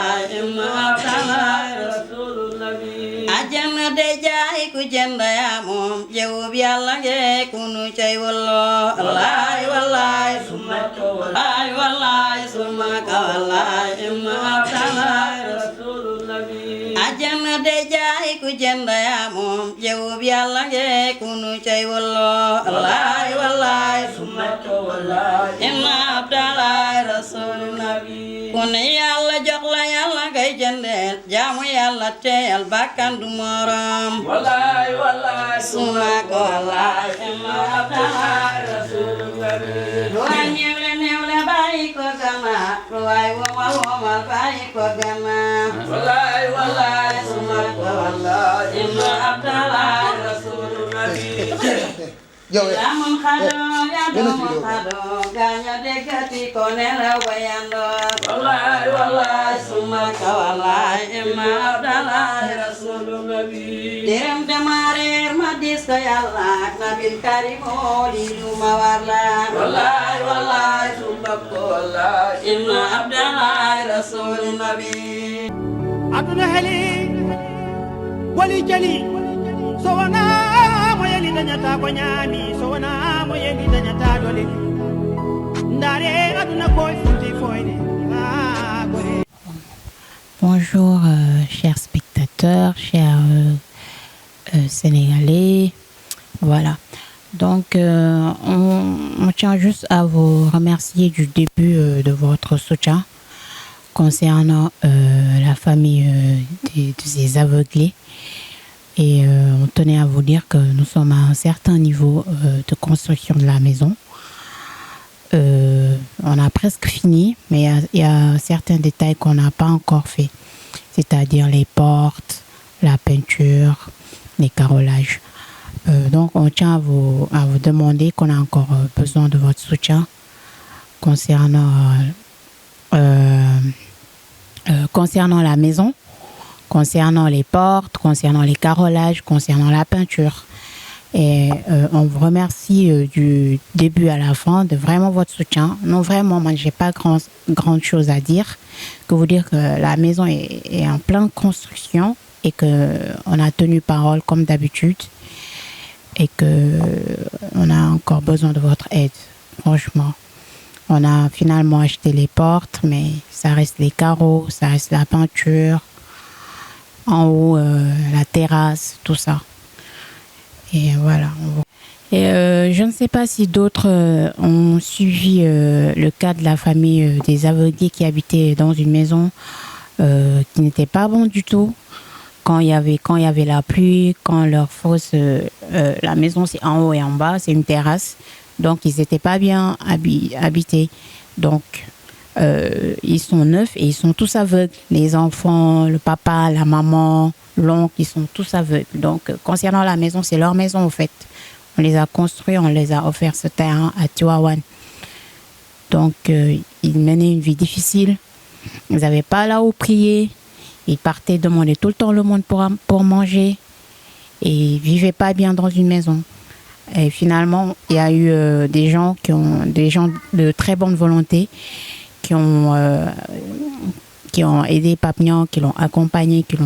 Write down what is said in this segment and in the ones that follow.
wallahi imma abdallah rasulun nabi ajana de jaay ku jënd yaa moom jawub yàlla nge kunu cay wallo wallahi wallahi summa ka wallahi wallahi summa ka wallahi imma abdallah rasulun nabi ajana de jaay ku jënd yaa moom jawub yàlla nge kunu cay wallo wallahi wallahi summa ka wallahi imma abdallah rasulun nabi kun yàlla jox la yàlla ngay jëndeel jaamu yàlla teyal bakkan du morom wallahi wallahi summa ko wallahi imma abdallah rasulun nabi waay ñewle bàyyi ko gama waay womal bàyyi ko gama wallahi wallahi summa ko wallahi imma abdallah rasulun nabi ya mun khado ganya dekati ko nelaw bayando wallahi summa ka wallahi imma abdallah rasulun nabi dem demarer madis ko yalla nabil karim olilu mawarla wallahi summa ko wallahi imma abdallah rasulun nabi aduna heli wali jali sowana moyeli danyata ko nyami sowana moyeli danyata dole ndare aduna koy funti foyde Bonjour chers spectateurs, chers Sénégalais. Voilà. Donc on tient juste à vous remercier du début de votre soutien concernant la famille de ces aveuglés. Et on tenait à vous dire que nous sommes à un certain niveau de construction de la maison. On a presque fini, mais il y a certains détails qu'on n'a pas encore fait. C'est-à-dire les portes, la peinture, les carrelages. Donc on tient à vous demander qu'on a encore besoin de votre soutien concernant la maison, concernant les portes, concernant les carrelages, concernant la peinture. Et on vous remercie du début à la fin de vraiment votre soutien. Non, vraiment, moi, j'ai pas grande chose à dire. Que vous dire que la maison est en pleine construction et qu'on a tenu parole comme d'habitude et qu'on a encore besoin de votre aide. Franchement, on a finalement acheté les portes, mais ça reste les carreaux, ça reste la peinture. En haut, la terrasse, tout ça. Et voilà. Et je ne sais pas si d'autres ont suivi le cas de la famille des aveuglés qui habitaient dans une maison qui n'était pas bon du tout. Quand il y avait la pluie, quand leur fosse, la maison c'est en haut et en bas, c'est une terrasse. Donc ils n'étaient pas bien habités. Donc ils sont neufs et ils sont tous aveugles. Les enfants, le papa, la maman, l'oncle, ils sont tous aveugles. Donc concernant la maison, c'est leur maison au fait. On les a construits, on les a offert ce terrain à Tivaouane. Donc ils menaient une vie difficile. Ils n'avaient pas là où prier. Ils partaient demander tout le temps le monde pour manger. Et ils ne vivaient pas bien dans une maison. Et finalement, il y a eu des gens de très bonne volonté qui ont aidé Papignan, qui l'ont accompagné, qui l'ont...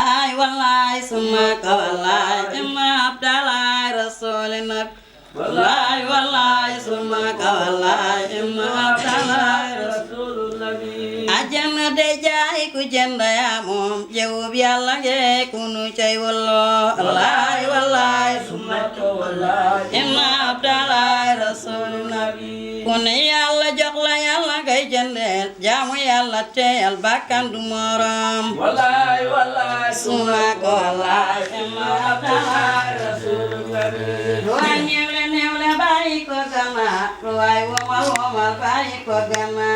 ajana de jaay ku jënd yaa moom jawub yàlla nge kunu cay wallo wallahi summa ko wallahi imma abdallah rasulun nabi kun yàlla jox la yàlla ngay jëndeel jaamu yàlla teyal bakkan du morom wallahi summa ko wallahi imma abdallah rasulun nabi waay ñewle bàyyi ko gama waay womal bàyyi ko gama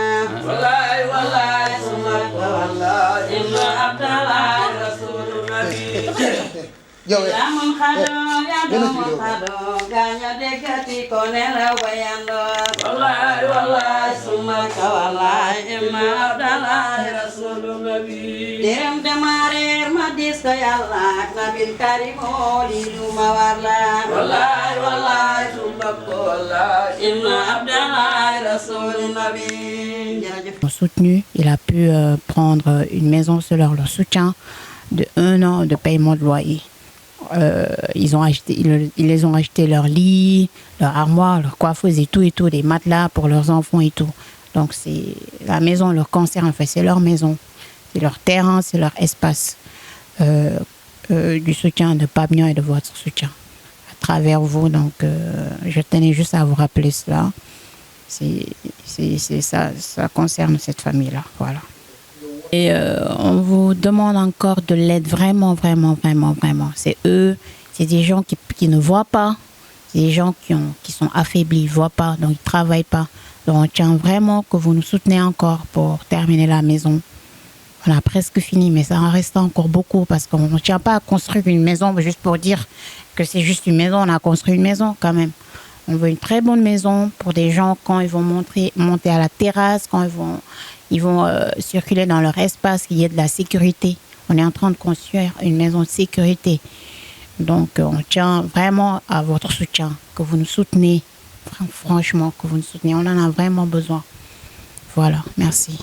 wallahi summa ko wallahi imma abdallah rasulun nabi yow Lamun xado ya doon xado gaaña déggati ko nelaw ba yandoo wallaay wallaay suma ka wallaay imma abdalaay rasulun nabi derem demareer ma dis ko yàlla ak nabil karimo li lu ma war la wallaay wallaay suma ko wallaay imma abdalaay rasulun nabi. Ont soutenu, il a pu prendre une maison sur leur soutien de 1 an de paiement de loyer. Ils les ont acheté leur lit, leur armoire, leur coiffeuse et tout, des matelas pour leurs enfants et tout. Donc c'est la maison leur concerne, en fait, c'est leur maison, c'est leur terrain, c'est leur espace. Du soutien de Pabnian et de votre soutien à travers vous. Donc je tenais juste à vous rappeler cela. C'est ça, ça concerne cette famille-là, voilà. Et on vous demande encore de l'aide vraiment, vraiment, vraiment, vraiment. C'est eux, c'est des gens qui ne voient pas, c'est des gens qui sont affaiblis, ils ne voient pas, donc ils ne travaillent pas. Donc on tient vraiment que vous nous soutenez encore pour terminer la maison. On a presque fini, mais ça en reste encore beaucoup parce qu'on ne tient pas à construire une maison juste pour dire que c'est juste une maison. On a construit une maison quand même. On veut une très bonne maison pour des gens quand ils vont monter à la terrasse, quand ils vont circuler dans leur espace, qu'il y ait de la sécurité. On est en train de construire une maison de sécurité. Donc on tient vraiment à votre soutien, que vous nous soutenez. Franchement, que vous nous soutenez. On en a vraiment besoin. Voilà, merci.